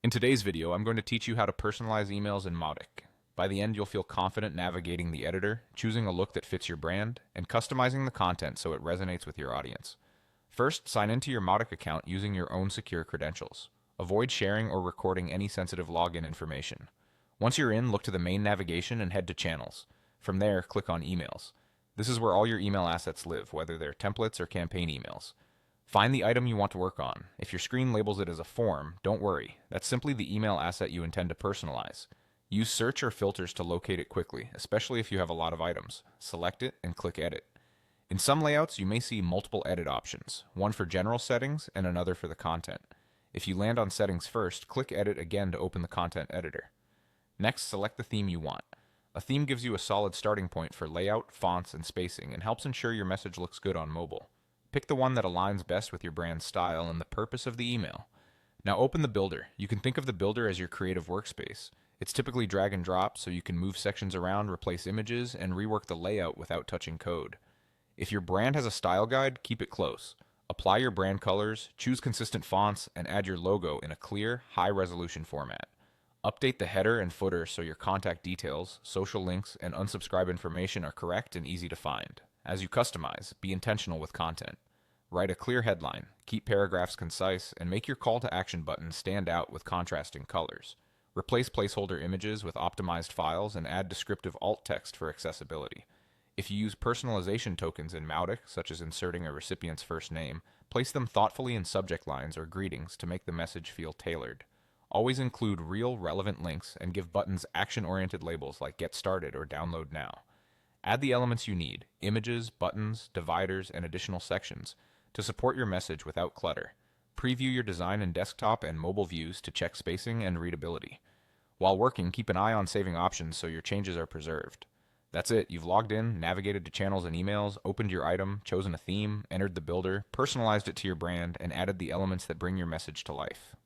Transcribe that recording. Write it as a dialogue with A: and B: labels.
A: In today's video, I'm going to teach you how to personalize emails in Mautic. By the end, you'll feel confident navigating the editor, choosing a look that fits your brand, and customizing the content so it resonates with your audience. First, sign into your Mautic account using your own secure credentials. Avoid sharing or recording any sensitive login information. Once you're in, look to the main navigation and head to Channels. From there, click on Emails. This is where all your email assets live, whether they're templates or campaign emails. Find the item you want to work on. If your screen labels it as a form, don't worry. That's simply the email asset you intend to personalize. Use search or filters to locate it quickly, especially if you have a lot of items. Select it and click Edit. In some layouts, you may see multiple edit options, one for general settings and another for the content. If you land on Settings first, click Edit again to open the content editor. Next, select the theme you want. A theme gives you a solid starting point for layout, fonts, and spacing, and helps ensure your message looks good on mobile. Pick the one that aligns best with your brand's style and the purpose of the email. Now open the Builder. You can think of the Builder as your creative workspace. It's typically drag and drop, so you can move sections around, replace images, and rework the layout without touching code. If your brand has a style guide, keep it close. Apply your brand colors, choose consistent fonts, and add your logo in a clear, high-resolution format. Update the header and footer so your contact details, social links, and unsubscribe information are correct and easy to find. As you customize, be intentional with content. Write a clear headline, keep paragraphs concise, and make your call to action button stand out with contrasting colors. Replace placeholder images with optimized files and add descriptive alt text for accessibility. If you use personalization tokens in Mautic, such as inserting a recipient's first name, place them thoughtfully in subject lines or greetings to make the message feel tailored. Always include real, relevant links and give buttons action-oriented labels like Get Started or Download Now. Add the elements you need, images, buttons, dividers, and additional sections, to support your message without clutter. Preview your design in desktop and mobile views to check spacing and readability. While working, keep an eye on saving options so your changes are preserved. That's it. You've logged in, navigated to channels and emails, opened your item, chosen a theme, entered the builder, personalized it to your brand, and added the elements that bring your message to life.